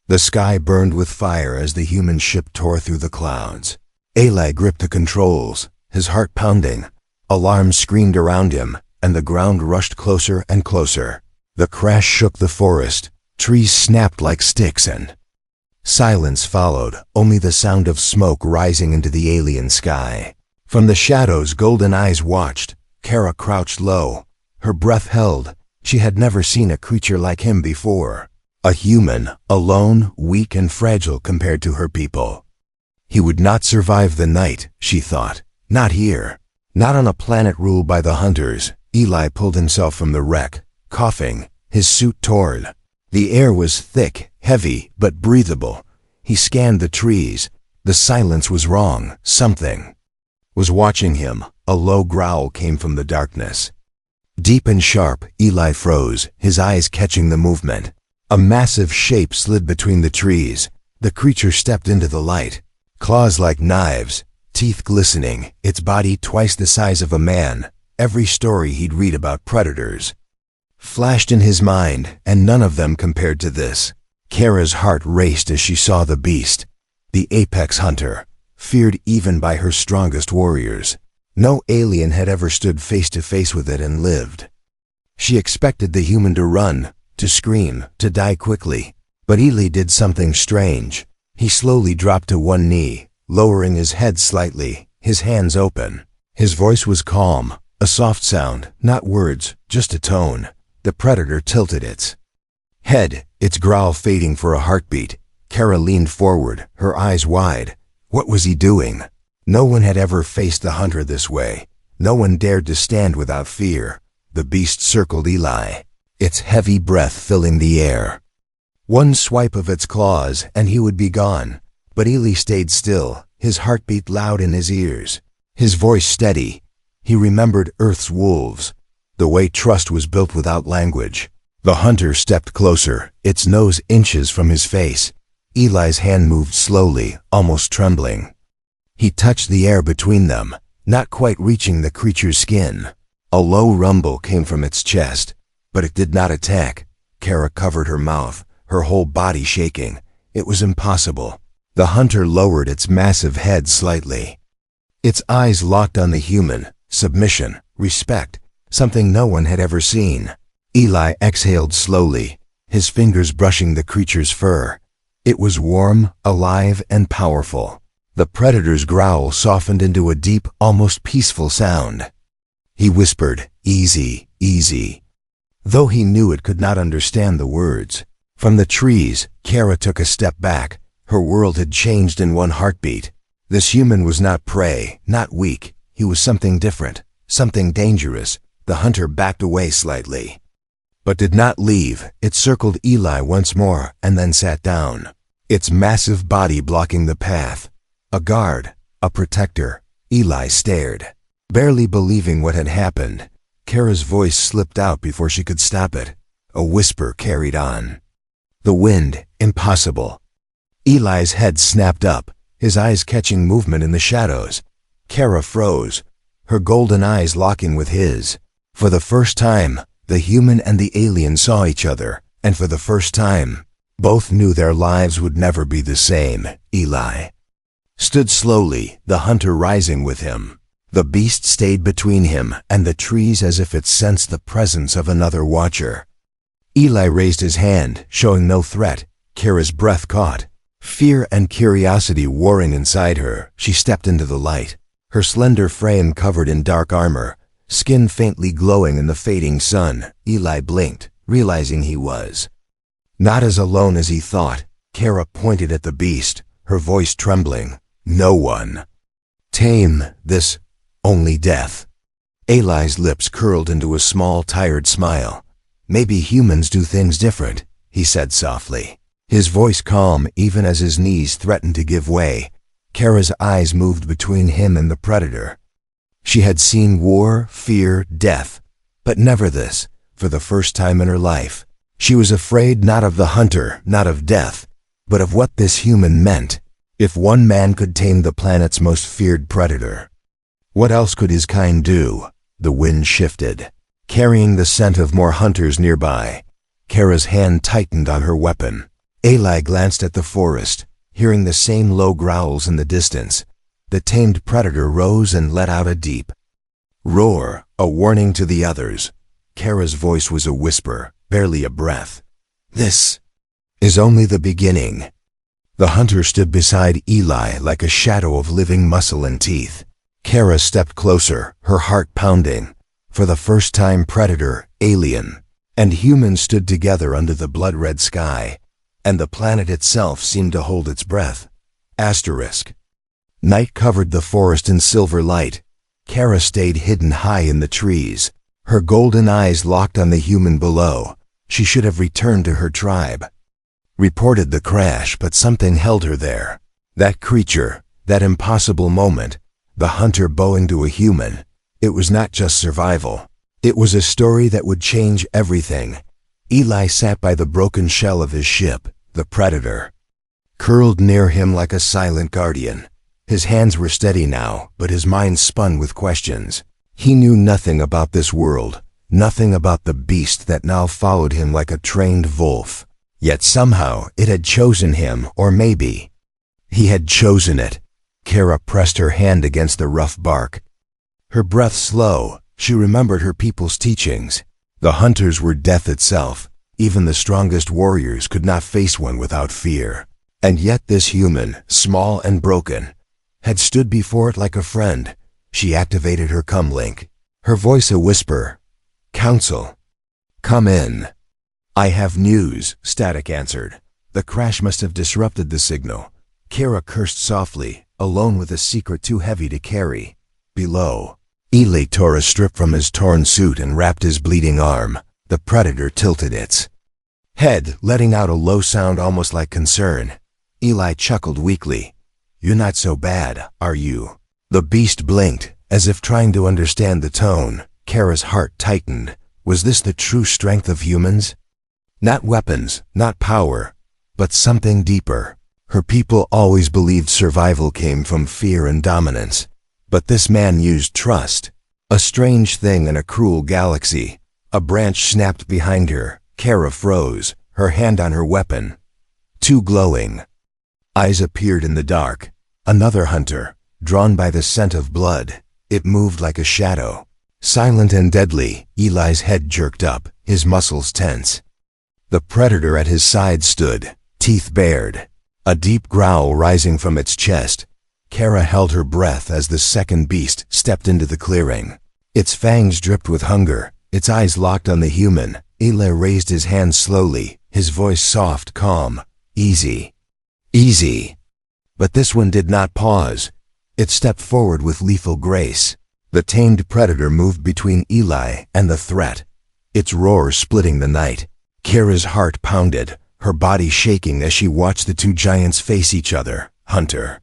The sky burned with fire as the human ship tore through the clouds. Eli gripped the controls, his heart pounding. Alarms screamed around him, and the ground rushed closer and closer. The crash shook the forest. Trees snapped like sticks and silence followed, only the sound of smoke rising into the alien sky. From the shadows, golden eyes watched. Kara crouched low, her breath held. She had never seen a creature like him before. A human, alone, weak and fragile compared to her people. He would not survive the night, she thought. Not here. Not on a planet ruled by the hunters. Eli pulled himself from the wreck, coughing, his suit torn. The air was thick, heavy, but breathable. He scanned the trees. The silence was wrong. Something was watching him. A low growl came from the darkness. Deep and sharp, Eli froze, his eyes catching the movement. A massive shape slid between the trees. The creature stepped into the light. Claws like knives, teeth glistening, its body twice the size of a man. Every story he'd read about predators flashed in his mind, and none of them compared to this. Kara's heart raced as she saw the beast, the apex hunter, feared even by her strongest warriors. No alien had ever stood face to face with it and lived. She expected the human to run, to scream, to die quickly. But Eli did something strange. He slowly dropped to one knee, lowering his head slightly, his hands open. His voice was calm, a soft sound, not words, just a tone. The predator tilted its head, its growl fading for a heartbeat. Kara leaned forward, her eyes wide. What was he doing? No one had ever faced the hunter this way. No one dared to stand without fear. The beast circled Eli, its heavy breath filling the air. One swipe of its claws and he would be gone. But Eli stayed still, his heartbeat loud in his ears, his voice steady. He remembered Earth's wolves, the way trust was built without language. The hunter stepped closer, its nose inches from his face. Eli's hand moved slowly, almost trembling. He touched the air between them, not quite reaching the creature's skin. A low rumble came from its chest, but it did not attack. Kara covered her mouth, her whole body shaking. It was impossible. The hunter lowered its massive head slightly. Its eyes locked on the human, submission, respect, something no one had ever seen. Eli exhaled slowly, his fingers brushing the creature's fur. It was warm, alive, and powerful. The predator's growl softened into a deep, almost peaceful sound. He whispered, "Easy, easy," though he knew it could not understand the words. From the trees, Kara took a step back. Her world had changed in one heartbeat. This human was not prey, not weak. He was something different, something dangerous. The hunter backed away slightly, but did not leave. It circled Eli once more and then sat down, its massive body blocking the path. A guard, a protector. Eli stared, barely believing what had happened. Kara's voice slipped out before she could stop it. A whisper carried on. The wind, impossible. Eli's head snapped up, his eyes catching movement in the shadows. Kara froze, her golden eyes locking with his. For the first time, the human and the alien saw each other, and for the first time, both knew their lives would never be the same. Eli stood slowly, the hunter rising with him. The beast stayed between him and the trees as if it sensed the presence of another watcher. Eli raised his hand, showing no threat. Kara's breath caught, fear and curiosity warring inside her. She stepped into the light, her slender frame covered in dark armor, skin faintly glowing in the fading sun. Eli blinked, realizing he was not as alone as he thought. Kara pointed at the beast, her voice trembling. "No one tame this, only death." Eli's lips curled into a small, tired smile. "Maybe humans do things different," he said softly, his voice calm even as his knees threatened to give way. Kara's eyes moved between him and the predator. She had seen war, fear, death, but never this. For the first time in her life, she was afraid not of the hunter, not of death, but of what this human meant. If one man could tame the planet's most feared predator, what else could his kind do? The wind shifted, carrying the scent of more hunters nearby. Kara's hand tightened on her weapon. Eli glanced at the forest, hearing the same low growls in the distance. The tamed predator rose and let out a deep roar, a warning to the others. Kara's voice was a whisper, barely a breath. "This is only the beginning." The hunter stood beside Eli like a shadow of living muscle and teeth. Kara stepped closer, her heart pounding. For the first time, predator, alien, and human stood together under the blood-red sky, and the planet itself seemed to hold its breath. Asterisk. Night covered the forest in silver light. Kara stayed hidden high in the trees, her golden eyes locked on the human below. She should have returned to her tribe. Reported the crash, but something held her there. That creature, that impossible moment, the hunter bowing to a human. It was not just survival. It was a story that would change everything. Eli sat by the broken shell of his ship, the predator, curled near him like a silent guardian. His hands were steady now, but his mind spun with questions. He knew nothing about this world, nothing about the beast that now followed him like a trained wolf. Yet somehow it had chosen him, or maybe he had chosen it. Kara pressed her hand against the rough bark. Her breath slow, she remembered her people's teachings. The hunters were death itself. Even the strongest warriors could not face one without fear. And yet this human, small and broken, had stood before it like a friend. She activated her comlink, her voice a whisper. "Council, come in." "I have news," Static answered. The crash must have disrupted the signal. Kara cursed softly, alone with a secret too heavy to carry. Below, Eli tore a strip from his torn suit and wrapped his bleeding arm. The predator tilted its head, letting out a low sound almost like concern. Eli chuckled weakly. "You're not so bad, are you?" The beast blinked, as if trying to understand the tone. Kara's heart tightened. Was this the true strength of humans? Not weapons, not power, but something deeper. Her people always believed survival came from fear and dominance. But this man used trust. A strange thing in a cruel galaxy. A branch snapped behind her. Kara froze, her hand on her weapon. Two glowing eyes appeared in the dark. Another hunter, drawn by the scent of blood. It moved like a shadow. Silent and deadly, Eli's head jerked up, his muscles tense. The predator at his side stood, teeth bared, a deep growl rising from its chest. Kara held her breath as the second beast stepped into the clearing. Its fangs dripped with hunger, its eyes locked on the human. Eli raised his hand slowly, his voice soft, calm. "Easy. Easy." But this one did not pause. It stepped forward with lethal grace. The tamed predator moved between Eli and the threat, its roar splitting the night. Kara's heart pounded, her body shaking as she watched the two giants face each other, hunter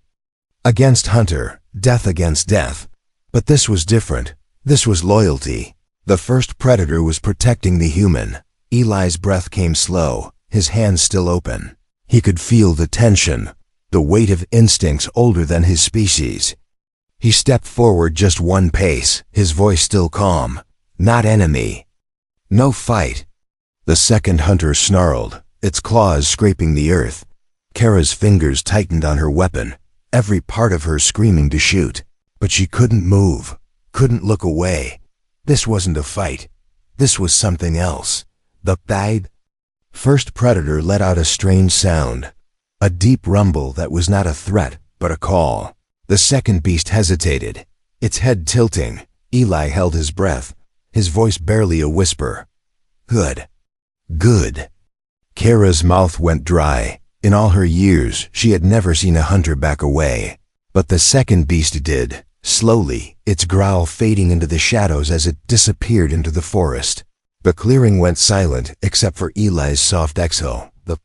against hunter, death against death. But this was different. This was loyalty. The first predator was protecting the human. Eli's breath came slow, his hands still open. He could feel the tension, the weight of instincts older than his species. He stepped forward just one pace, his voice still calm. "Not enemy. No fight." The second hunter snarled, its claws scraping the earth. Kara's fingers tightened on her weapon, every part of her screaming to shoot. But she couldn't move, couldn't look away. This wasn't a fight. This was something else. The first predator let out a strange sound, a deep rumble that was not a threat, but a call. The second beast hesitated, its head tilting. Eli held his breath, his voice barely a whisper. "Good. Good." Kara's mouth went dry. In all her years, she had never seen a hunter back away. But the second beast did, slowly, its growl fading into the shadows as it disappeared into the forest. The clearing went silent except for Eli's soft exhale. The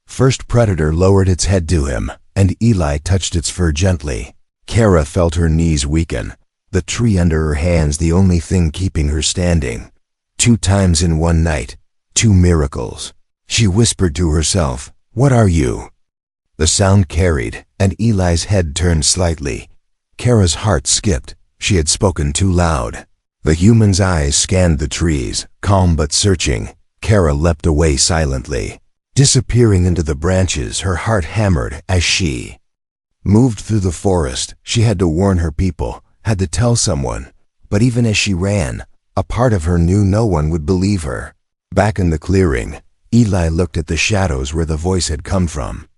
first predator lowered its head to him, and Eli touched its fur gently. Kara felt her knees weaken, the tree under her hands the only thing keeping her standing. 2 times in one night, 2 miracles. She whispered to herself, "What are you?" The sound carried, and Eli's head turned slightly. Kara's heart skipped. She had spoken too loud. The human's eyes scanned the trees, calm but searching. Kara leapt away silently. disappearing into the branches. Her heart hammered as she moved through the forest. She had to warn her people, had to tell someone, but even as she ran, a part of her knew no one would believe her. Back in the clearing, Eli looked at the shadows where the voice had come from.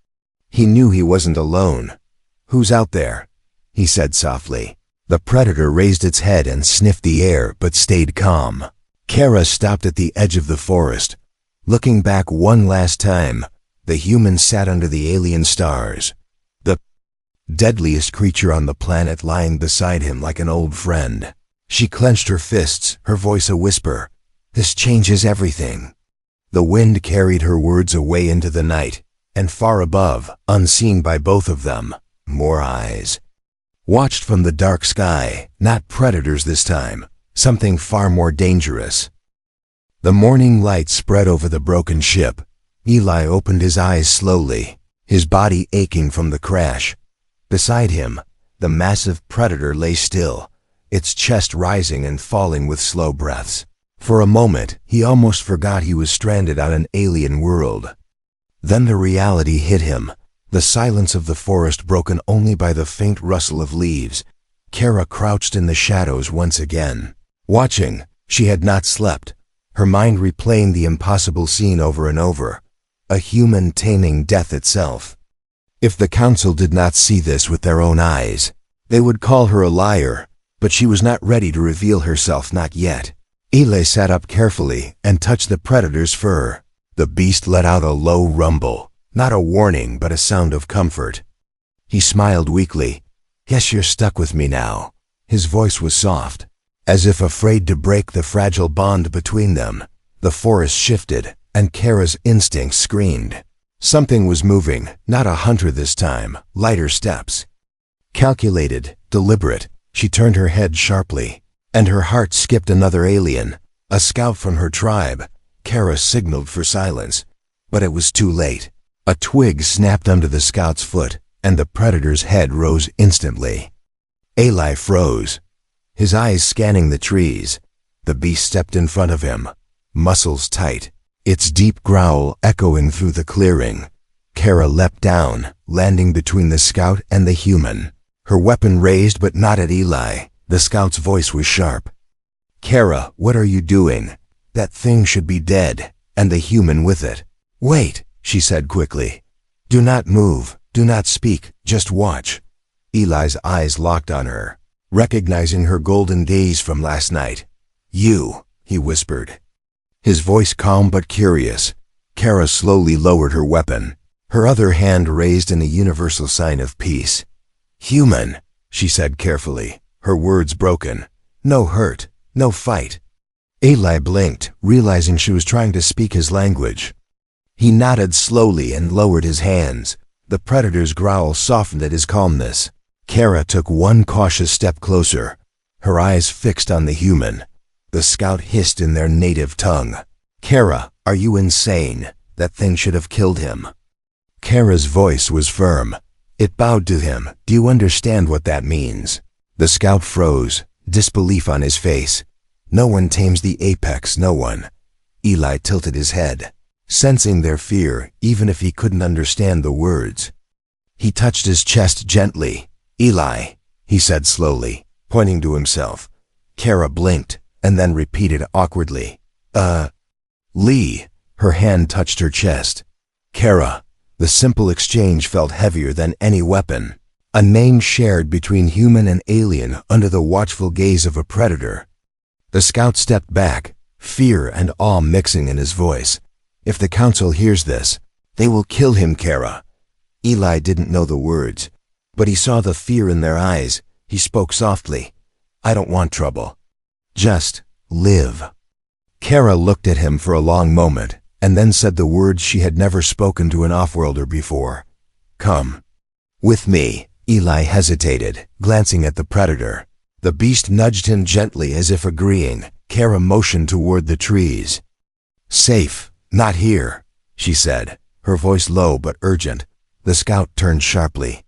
He knew he wasn't alone. "Who's out there?" he said softly. The predator raised its head and sniffed the air but stayed calm. Kara stopped at the edge of the forest. Looking back one last time, the human sat under the alien stars, the deadliest creature on the planet lying beside him like an old friend. She clenched her fists, her voice a whisper. "This changes everything." The wind carried her words away into the night, and far above, unseen by both of them, more eyes watched from the dark sky, not predators this time, something far more dangerous. The morning light spread over the broken ship. Eli opened his eyes slowly, his body aching from the crash. Beside him, the massive predator lay still, its chest rising and falling with slow breaths. For a moment, he almost forgot he was stranded on an alien world. Then the reality hit him, the silence of the forest broken only by the faint rustle of leaves. Kara crouched in the shadows once again. Watching, she had not slept, her mind replaying the impossible scene over and over, a human taming death itself. If the council did not see this with their own eyes, they would call her a liar, but she was not ready to reveal herself, not yet. Eli sat up carefully and touched the predator's fur. The beast let out a low rumble, not a warning but a sound of comfort. He smiled weakly. "Guess you're stuck with me now." His voice was soft, as if afraid to break the fragile bond between them. The forest shifted, and Kara's instincts screamed. Something was moving, not a hunter this time, lighter steps. Calculated, deliberate, she turned her head sharply, and her heart skipped another alien, a scout from her tribe. Kara signaled for silence, but it was too late. A twig snapped under the scout's foot, and the predator's head rose instantly. Eli froze, his eyes scanning the trees. The beast stepped in front of him, muscles tight, its deep growl echoing through the clearing. Kara leapt down, landing between the scout and the human, her weapon raised but not at Eli. The scout's voice was sharp. "Kara, what are you doing? That thing should be dead, and the human with it." "Wait," she said quickly. "Do not move, do not speak, just watch." Eli's eyes locked on her, recognizing her golden gaze from last night. "You," he whispered, his voice calm but curious. Kara slowly lowered her weapon, her other hand raised in a universal sign of peace. "Human," she said carefully, her words broken. "No hurt, no fight." Eli blinked, realizing she was trying to speak his language. He nodded slowly and lowered his hands. The predator's growl softened at his calmness. Kara took one cautious step closer, her eyes fixed on the human. The scout hissed in their native tongue. "Kara, are you insane? That thing should have killed him." Kara's voice was firm. It bowed to him. "Do you understand what that means?" The scout froze, disbelief on his face. "No one tames the apex, no one." Eli tilted his head, sensing their fear even if he couldn't understand the words. He touched his chest gently. "Eli," he said slowly, pointing to himself. Kara blinked and then repeated awkwardly, Lee." Her hand touched her chest. "Kara." The simple exchange felt heavier than any weapon. A name shared between human and alien under the watchful gaze of a predator. The scout stepped back, fear and awe mixing in his voice. "If the council hears this, they will kill him, Kara." Eli didn't know the words, but he saw the fear in their eyes. He spoke softly. "I don't want trouble. Just live." Kara looked at him for a long moment, and then said the words she had never spoken to an off-worlder before. "Come with me." Eli hesitated, glancing at the predator. The beast nudged him gently as if agreeing. Kara motioned toward the trees. "Safe, not here," she said, her voice low but urgent. The scout turned sharply.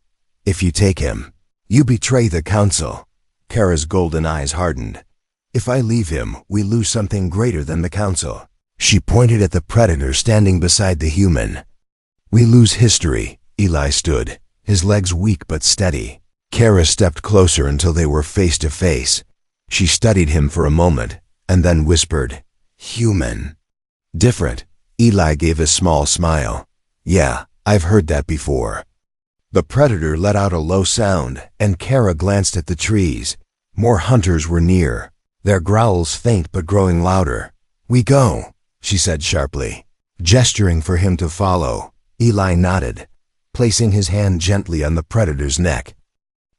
"If you take him, you betray the council." Kara's golden eyes hardened. "If I leave him, we lose something greater than the council." She pointed at the predator standing beside the human. "We lose history." Eli stood, his legs weak but steady. Kara stepped closer until they were face to face. She studied him for a moment, and then whispered, "Human." "Different." Eli gave a small smile. "Yeah, I've heard that before." The predator let out a low sound, and Kara glanced at the trees. More hunters were near, their growls faint but growing louder. "We go," she said sharply. Gesturing for him to follow, Eli nodded, placing his hand gently on the predator's neck.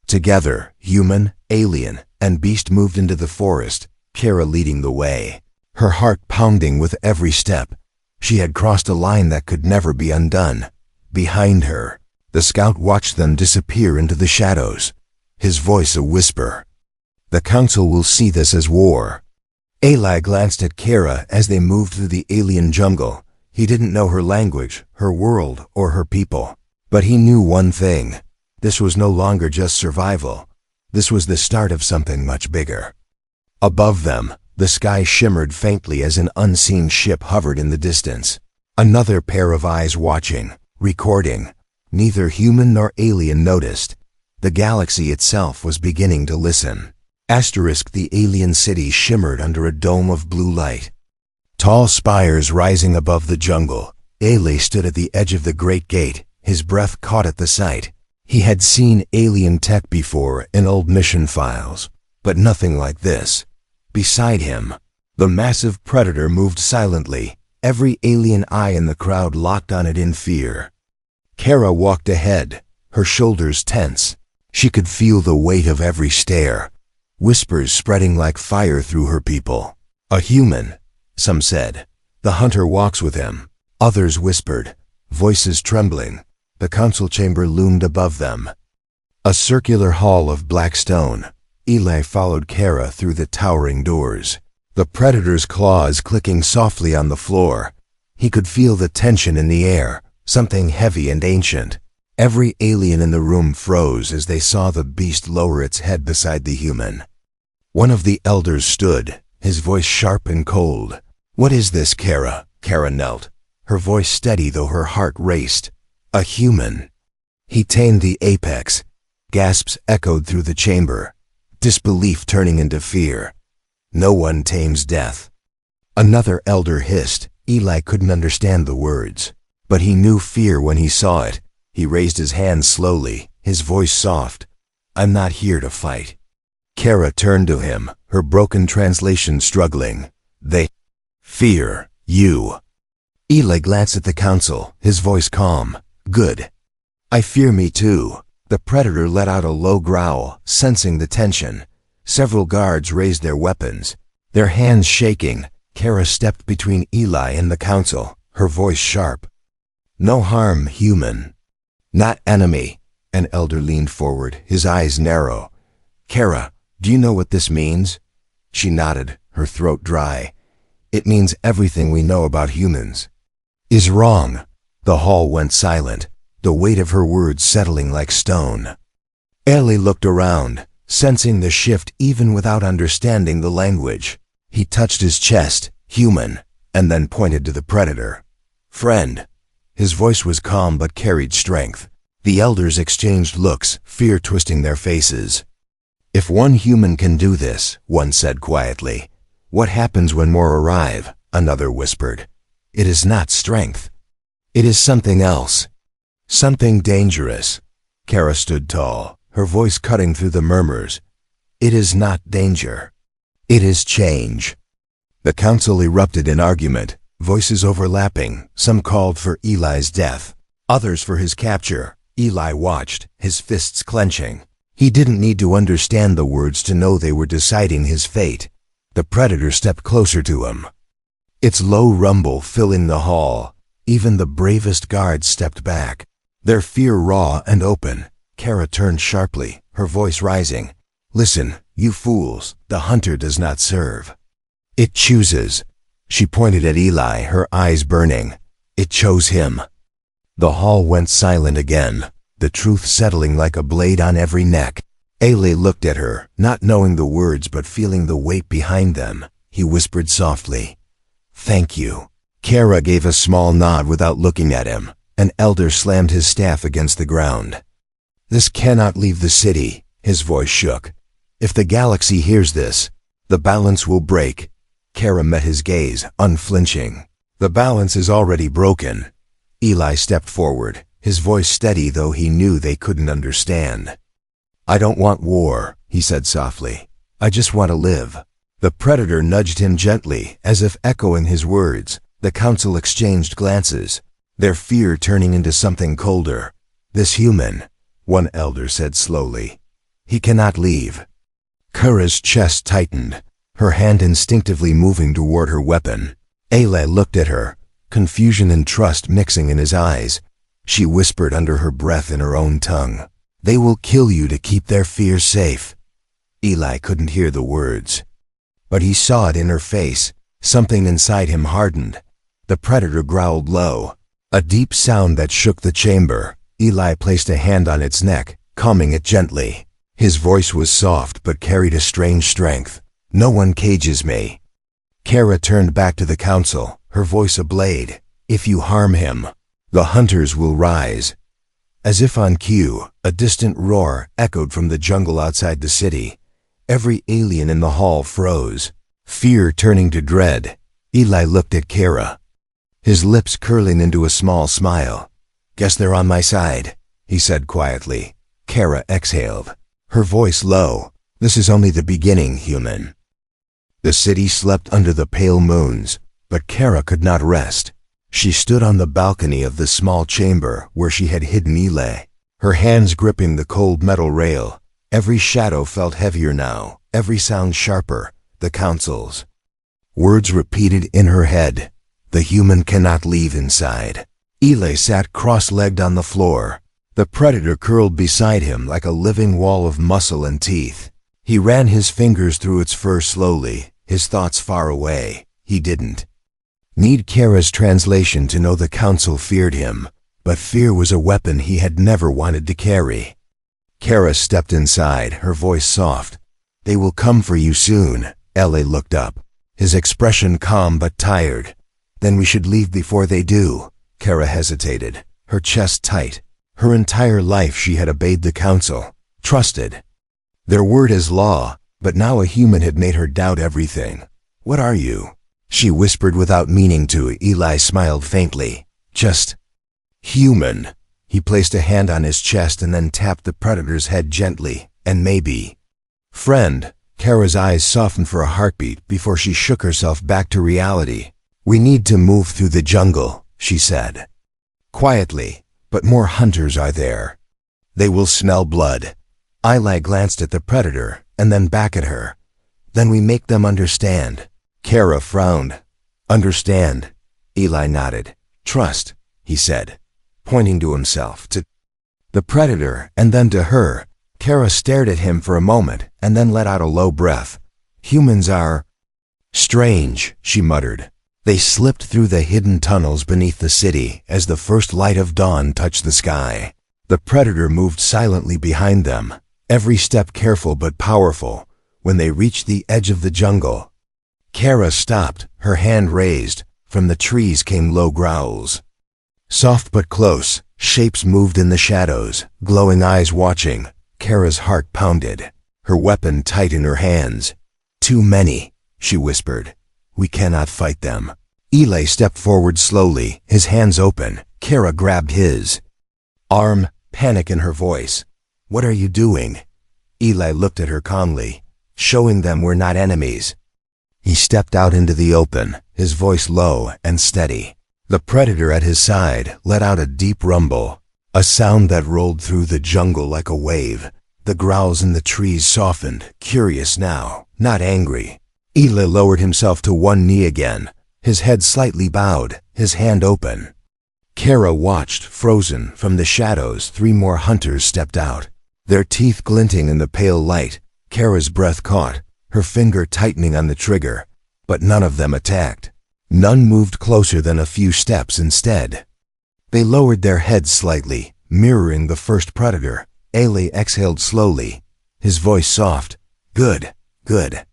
Together, human, alien, and beast moved into the forest, Kara leading the way, her heart pounding with every step. She had crossed a line that could never be undone. Behind her, the scout watched them disappear into the shadows, his voice a whisper. "The council will see this as war." Eli glanced at Kara as they moved through the alien jungle. He didn't know her language, her world, or her people. But he knew one thing. This was no longer just survival. This was the start of something much bigger. Above them, the sky shimmered faintly as an unseen ship hovered in the distance. Another pair of eyes watching, recording. Neither human nor alien noticed. The galaxy itself was beginning to listen. The alien city shimmered under a dome of blue light. Tall spires rising above the jungle. Ele stood at the edge of the great gate, his breath caught at the sight. He had seen alien tech before in old mission files, but nothing like this. Beside him, the massive predator moved silently, every alien eye in the crowd locked on it in fear. Kara walked ahead, her shoulders tense. She could feel the weight of every stare, whispers spreading like fire through her people. "A human," some said. "The hunter walks with him." Others whispered, voices trembling. The council chamber loomed above them. A circular hall of black stone. Eli followed Kara through the towering doors, the predator's claws clicking softly on the floor. He could feel the tension in the air, something heavy and ancient. Every alien in the room froze as they saw the beast lower its head beside the human. One of the elders stood, his voice sharp and cold. "What is this, Kara?" Kara knelt, her voice steady though her heart raced. "A human." He tamed the apex. Gasps echoed through the chamber, disbelief turning into fear. "No one tames death." Another elder hissed. Eli couldn't understand the words, but he knew fear when he saw it. He raised his hand slowly, his voice soft. "I'm not here to fight." Kara turned to him, her broken translation struggling. "They fear you." Eli glanced at the council, his voice calm. "Good. I fear me too." The predator let out a low growl, sensing the tension. Several guards raised their weapons, their hands shaking. Kara stepped between Eli and the council, her voice sharp. "No harm, human." "Not enemy." An elder leaned forward, his eyes narrow. "Kara, do you know what this means?" She nodded, her throat dry. "It means everything we know about humans is wrong." The hall went silent, the weight of her words settling like stone. Eli looked around, sensing the shift even without understanding the language. He touched his chest, "Human," and then pointed to the predator. "Friend." His voice was calm but carried strength. The elders exchanged looks, fear twisting their faces. "If one human can do this," one said quietly, "what happens when more arrive?" Another whispered. "It is not strength. It is something else. Something dangerous." Kara stood tall, her voice cutting through the murmurs. "It is not danger. It is change." The council erupted in argument, voices overlapping. Some called for Eli's death, others for his capture. Eli watched, his fists clenching. He didn't need to understand the words to know they were deciding his fate. The predator stepped closer to him, its low rumble filling the hall. Even the bravest guards stepped back, their fear raw and open. Kara turned sharply, her voice rising. "Listen, you fools, the hunter does not serve. It chooses." She pointed at Eli, her eyes burning. "It chose him." The hall went silent again, the truth settling like a blade on every neck. Eli looked at her, not knowing the words but feeling the weight behind them. He whispered softly, "Thank you." Kara gave a small nod without looking at him. An elder slammed his staff against the ground. "This cannot leave the city," his voice shook. "If the galaxy hears this, the balance will break." Kara met his gaze, unflinching. "The balance is already broken." Eli stepped forward, his voice steady though he knew they couldn't understand. "I don't want war," he said softly. "I just want to live." The Predator nudged him gently, as if echoing his words. The council exchanged glances, their fear turning into something colder. "This human," one elder said slowly. "He cannot leave." Kara's chest tightened, her hand instinctively moving toward her weapon. Eli looked at her, confusion and trust mixing in his eyes. She whispered under her breath in her own tongue, "They will kill you to keep their fear safe." Eli couldn't hear the words, but he saw it in her face. Something inside him hardened. The Predator growled low, a deep sound that shook the chamber. Eli placed a hand on its neck, calming it gently. His voice was soft but carried a strange strength. "No one cages me." Kara turned back to the council, her voice a blade. "If you harm him, the hunters will rise." As if on cue, a distant roar echoed from the jungle outside the city. Every alien in the hall froze, fear turning to dread. Eli looked at Kara, his lips curling into a small smile. "Guess they're on my side," he said quietly. Kara exhaled, her voice low. "This is only the beginning, human." The city slept under the pale moons, but Kara could not rest. She stood on the balcony of the small chamber where she had hidden Eli, her hands gripping the cold metal rail. Every shadow felt heavier now, every sound sharper. The council's words repeated in her head. "The human cannot leave inside." Eli sat cross-legged on the floor. The Predator curled beside him like a living wall of muscle and teeth. He ran his fingers through its fur slowly, his thoughts far away. He didn't need Kara's translation to know the council feared him, but fear was a weapon he had never wanted to carry. Kara stepped inside, her voice soft. "They will come for you soon." Eli looked up, his expression calm but tired. "Then we should leave before they do." Kara hesitated, her chest tight. Her entire life she had obeyed the council, trusted their word as law, but now a human had made her doubt everything. "What are you?" she whispered without meaning to. Eli smiled faintly. "Just human." He placed a hand on his chest and then tapped the Predator's head gently. "And maybe friend." Kara's eyes softened for a heartbeat before she shook herself back to reality. "We need to move through the jungle," she said quietly, "but more hunters are there. They will smell blood." Eli glanced at the Predator and then back at her. "Then we make them understand." Kara frowned. "Understand?" Eli nodded. "Trust," he said, pointing to himself, to the Predator, and then to her. Kara stared at him for a moment and then let out a low breath. "Humans are strange," she muttered. They slipped through the hidden tunnels beneath the city as the first light of dawn touched the sky. The Predator moved silently behind them, every step careful but powerful. When they reached the edge of the jungle, Kara stopped, her hand raised. From the trees came low growls. Soft but close, shapes moved in the shadows, glowing eyes watching. Kara's heart pounded, her weapon tight in her hands. "Too many," she whispered. "We cannot fight them." Eli stepped forward slowly, his hands open. Kara grabbed his arm, panic in her voice. "What are you doing?" Eli looked at her calmly. "Showing them we're not enemies." He stepped out into the open, his voice low and steady. The Predator at his side let out a deep rumble, a sound that rolled through the jungle like a wave. The growls in the trees softened, curious now, not angry. Eli lowered himself to one knee again, his head slightly bowed, his hand open. Kara watched, frozen. From the shadows, 3 more hunters stepped out, their teeth glinting in the pale light. Kara's breath caught, her finger tightening on the trigger, but none of them attacked. None moved closer than a few steps instead. They lowered their heads slightly, mirroring the first Predator. Eli exhaled slowly, his voice soft. "Good, good."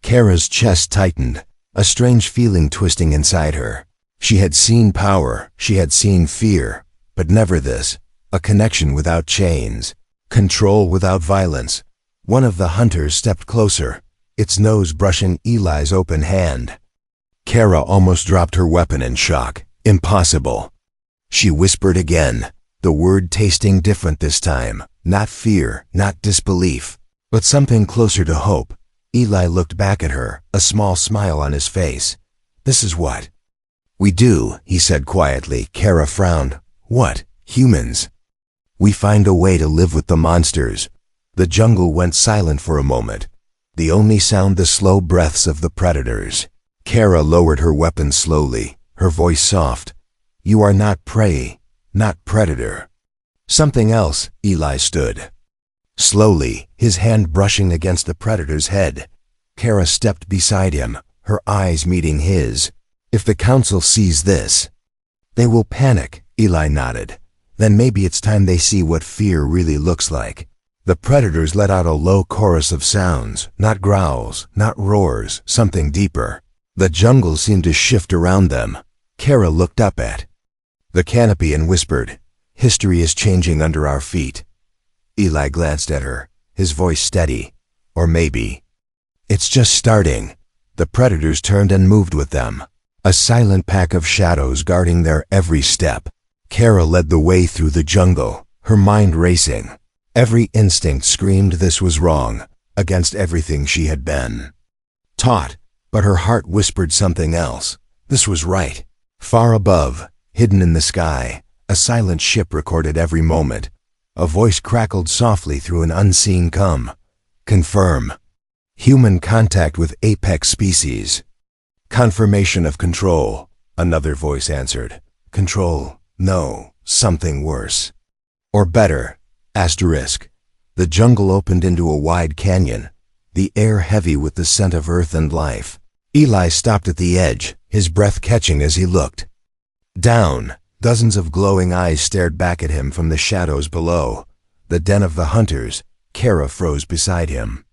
Kara's chest tightened, a strange feeling twisting inside her. She had seen power, she had seen fear, but never this, a connection without chains, control without violence. One of the hunters stepped closer, its nose brushing Eli's open hand. Kara almost dropped her weapon in shock. Impossible. She whispered again, the word tasting different this time, not fear, not disbelief, but something closer to hope. Eli looked back at her, a small smile on his face. This is what we do, he said quietly. Kara frowned. What? Humans. We find a way to live with the monsters. The jungle went silent for a moment. The only sound the slow breaths of the predators. Kara lowered her weapon slowly, her voice soft. You are not prey, not predator. Something else. Eli stood. Slowly, his hand brushing against the predator's head. Kara stepped beside him, her eyes meeting his. If the council sees this, they will panic, Eli nodded. Then maybe it's time they see what fear really looks like. The predators let out a low chorus of sounds, not growls, not roars, something deeper. The jungle seemed to shift around them. Kara looked up at the canopy and whispered, history is changing under our feet. Eli glanced at her, his voice steady. Or maybe it's just starting. The predators turned and moved with them, a silent pack of shadows guarding their every step. Kara led the way through the jungle, her mind racing. Every instinct screamed this was wrong, against everything she had been taught, but her heart whispered something else. This was right. Far above, hidden in the sky, a silent ship recorded every moment. A voice crackled softly through an unseen confirm. Human contact with apex species. Confirmation of control, another voice answered. Control, no, something worse. Or better, asterisk. The jungle opened into a wide canyon, the air heavy with the scent of earth and life. Eli stopped at the edge, his breath catching as he looked down. Dozens of glowing eyes stared back at him from the shadows below. The den of the hunters. Kara froze beside him,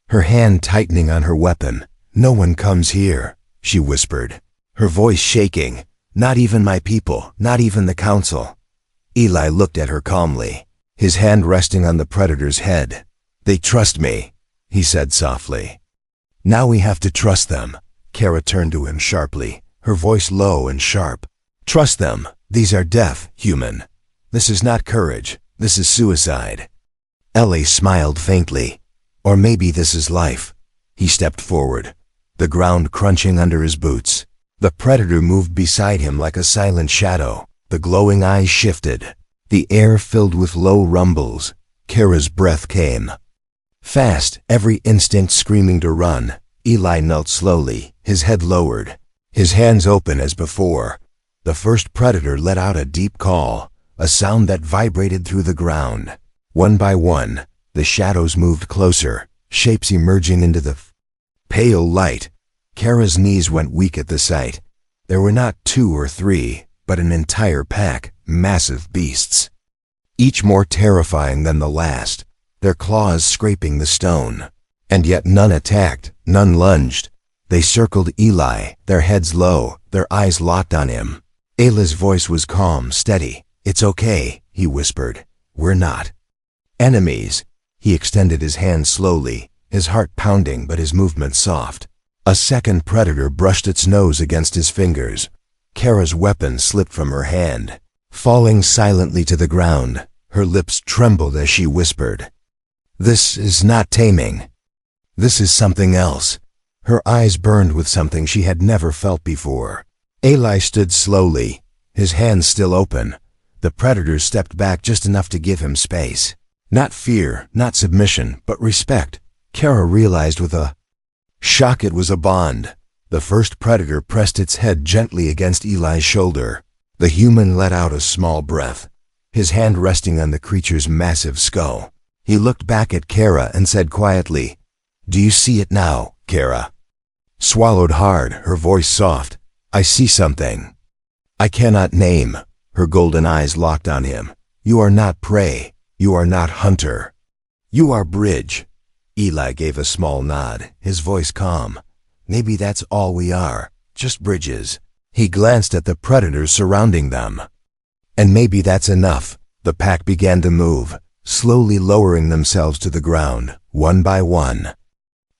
her hand tightening on her weapon. No one comes here, she whispered, her voice shaking. Not even my people, not even the council. Eli looked at her calmly, his hand resting on the predator's head. They trust me, he said softly. Now we have to trust them. Kara turned to him sharply, her voice low and sharp. Trust them. These are death, human. This is not courage. This is suicide. Ellie smiled faintly. Or maybe this is life. He stepped forward, the ground crunching under his boots. The predator moved beside him like a silent shadow. The glowing eyes shifted. The air filled with low rumbles. Kara's breath came fast, every instinct screaming to run. Eli knelt slowly, his head lowered, his hands open as before. The first predator let out a deep call, a sound that vibrated through the ground. One by one, the shadows moved closer, shapes emerging into the pale light. Kara's knees went weak at the sight. There were not 2 or 3, but an entire pack, massive beasts, each more terrifying than the last, their claws scraping the stone. And yet none attacked, none lunged. They circled Eli, their heads low, their eyes locked on him. Ayla's voice was calm, steady. It's okay, he whispered. We're not enemies. He extended his hand slowly, his heart pounding but his movements soft. A second predator brushed its nose against his fingers. Kara's weapon slipped from her hand, falling silently to the ground. Her lips trembled as she whispered, "This is not taming. This is something else." Her eyes burned with something she had never felt before. Eli stood slowly, his hands still open. The predators stepped back just enough to give him space. Not fear, not submission, but respect. Kara realized with a shock it was a bond. The first predator pressed its head gently against Eli's shoulder. The human let out a small breath, his hand resting on the creature's massive skull. He looked back at Kara and said quietly, "Do you see it now, Kara?" Swallowed hard, her voice soft. "I see something I cannot name." Her golden eyes locked on him. "You are not prey. You are not hunter. You are bridge." Eli gave a small nod, his voice calm. "Maybe that's all we are, just bridges." He glanced at the predators surrounding them. And maybe that's enough. The pack began to move, slowly lowering themselves to the ground, one by one.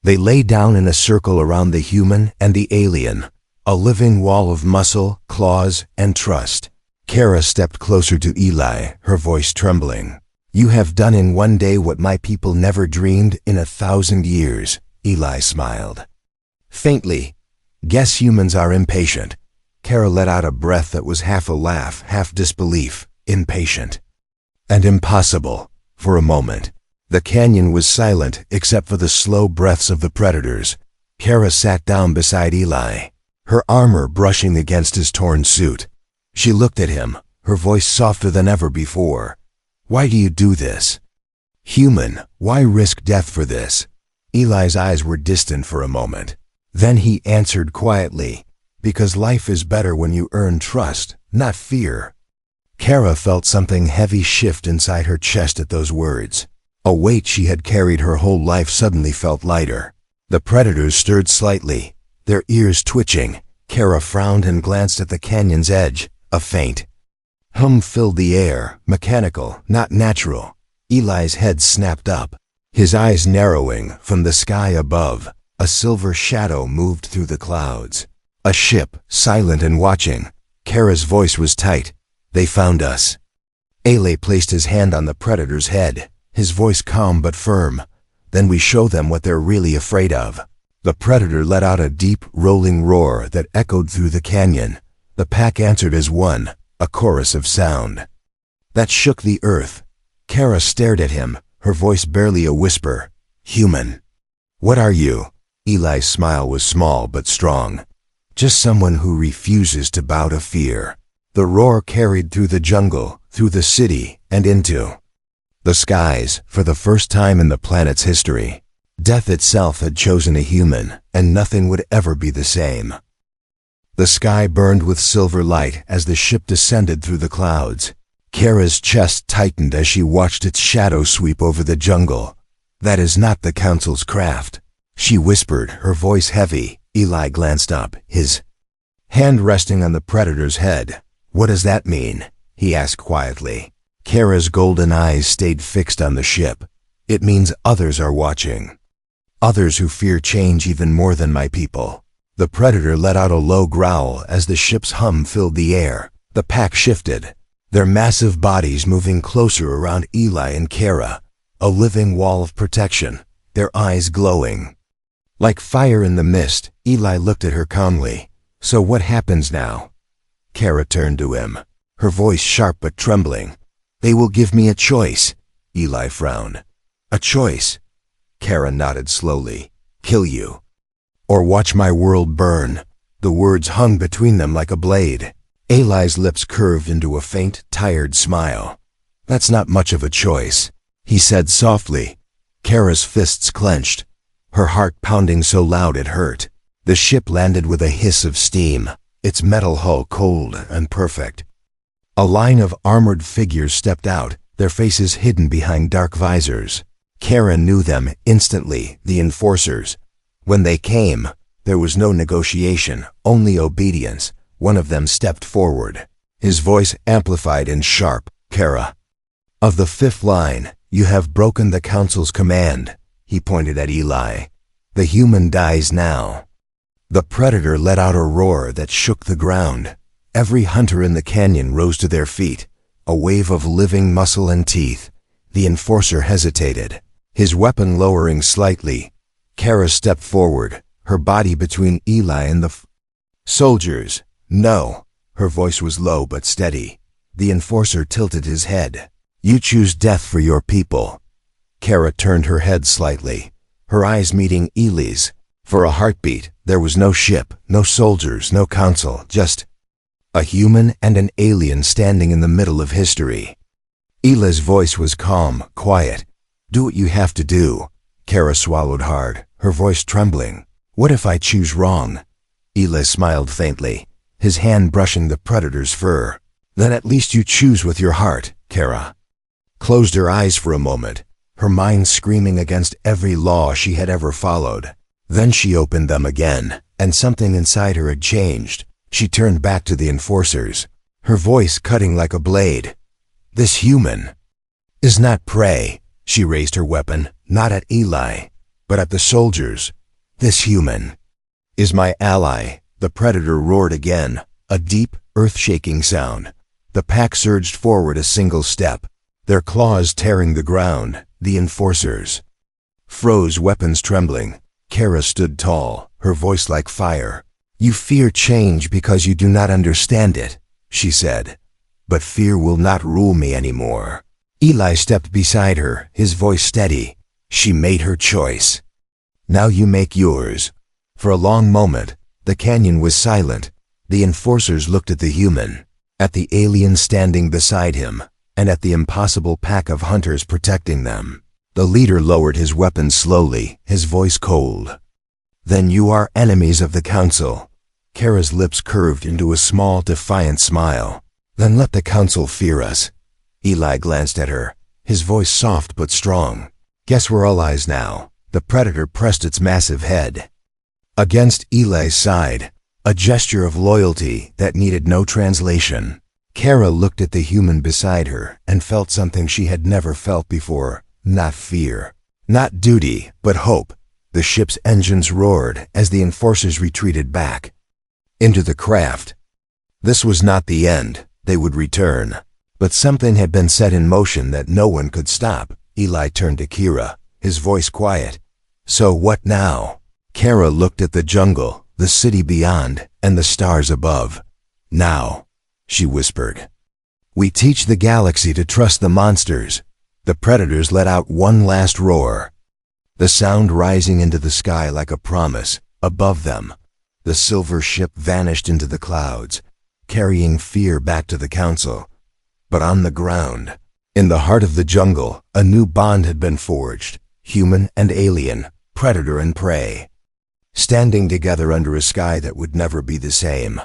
They lay down in a circle around the human and the alien, a living wall of muscle, claws, and trust. Kara stepped closer to Eli, her voice trembling. "You have done in one day what my people never dreamed in 1,000 years, Eli smiled. Faintly, "Guess humans are impatient." Kara let out a breath that was half a laugh, half disbelief, impatient. And impossible, for a moment. The canyon was silent except for the slow breaths of the predators. Kara sat down beside Eli, her armor brushing against his torn suit. She looked at him, her voice softer than ever before. "Why do you do this? Human, why risk death for this?" Eli's eyes were distant for a moment. Then he answered quietly, "Because life is better when you earn trust, not fear." Kara felt something heavy shift inside her chest at those words. A weight she had carried her whole life suddenly felt lighter. The predators stirred slightly, their ears twitching. Kara frowned and glanced at the canyon's edge. A faint hum filled the air, mechanical, not natural. Eli's head snapped up, his eyes narrowing. From the sky above, a silver shadow moved through the clouds. A ship, silent and watching. Kara's voice was tight. "They found us." Ele placed his hand on the predator's head, his voice calm but firm. "Then we show them what they're really afraid of." The predator let out a deep, rolling roar that echoed through the canyon. The pack answered as one, a chorus of sound that shook the earth. Kara stared at him, her voice barely a whisper. "Human." "What are you?" Eli's smile was small but strong. "Just someone who refuses to bow to fear." The roar carried through the jungle, through the city, and into the skies. For the first time in the planet's history, death itself had chosen a human, and nothing would ever be the same. The sky burned with silver light as the ship descended through the clouds. Kara's chest tightened as she watched its shadow sweep over the jungle. "That is not the Council's craft," she whispered, her voice heavy. Eli glanced up, his hand resting on the predator's head. "What does that mean?" he asked quietly. Kara's golden eyes stayed fixed on the ship. "It means others are watching. Others who fear change even more than my people." The predator let out a low growl as the ship's hum filled the air. The pack shifted, their massive bodies moving closer around Eli and Kara, a living wall of protection, their eyes glowing like fire in the mist. Eli looked at her calmly. "So what happens now?" Kara turned to him, her voice sharp but trembling. "They will give me a choice." Eli frowned. "A choice?" Kara nodded slowly. "Kill you, or watch my world burn." The words hung between them like a blade. Eli's lips curved into a faint, tired smile. "That's not much of a choice," he said softly. Kara's fists clenched, her heart pounding so loud it hurt. The ship landed with a hiss of steam, its metal hull cold and perfect. A line of armored figures stepped out, their faces hidden behind dark visors. Kara knew them instantly, the enforcers. When they came, there was no negotiation, only obedience. One of them stepped forward, his voice amplified and sharp. "Kara, of the fifth line, you have broken the Council's command." He pointed at Eli. "The human dies now." The predator let out a roar that shook the ground. Every hunter in the canyon rose to their feet, a wave of living muscle and teeth. The enforcer hesitated, his weapon lowering slightly. Kara stepped forward, her body between Eli and the soldiers. "No." Her voice was low but steady. The enforcer tilted his head. "You choose death for your people." Kara turned her head slightly, her eyes meeting Eli's. For a heartbeat, there was no ship, no soldiers, no council, just a human and an alien standing in the middle of history. Eli's voice was calm, quiet. "Do what you have to do." Kara swallowed hard, her voice trembling. "What if I choose wrong?" Eli smiled faintly, his hand brushing the predator's fur. "Then at least you choose with your heart." Kara closed her eyes for a moment, her mind screaming against every law she had ever followed. Then she opened them again, and something inside her had changed. She turned back to the enforcers, her voice cutting like a blade. This human is not prey. She raised her weapon, not at Eli, but at the soldiers. This human is my ally. The predator roared again, a deep, earth-shaking sound. The pack surged forward a single step, their claws tearing the ground. The enforcers froze, weapons trembling. Kara stood tall, her voice like fire. You fear change because you do not understand it, she said. But fear will not rule me anymore. Eli stepped beside her, his voice steady. She made her choice. Now you make yours. For a long moment, the canyon was silent. The enforcers looked at the human, at the alien standing beside him, and at the impossible pack of hunters protecting them. The leader lowered his weapon slowly, his voice cold. Then you are enemies of the council. Kara's lips curved into a small, defiant smile. Then let the council fear us. Eli glanced at her, his voice soft but strong. Guess we're allies now. The predator pressed its massive head against Eli's side, a gesture of loyalty that needed no translation. Kara looked at the human beside her and felt something she had never felt before. Not fear, not duty, but hope. The ship's engines roared as the enforcers retreated back into the craft. This was not the end. They would return. But something had been set in motion that no one could stop. Eli turned to Kira, his voice quiet. So what now? Kara looked at the jungle, the city beyond, and the stars above. Now, she whispered, we teach the galaxy to trust the monsters. The predators let out one last roar, the sound rising into the sky like a promise. Above them, the silver ship vanished into the clouds, carrying fear back to the council. But on the ground, in the heart of the jungle, a new bond had been forged. Human and alien, predator and prey, standing together under a sky that would never be the same.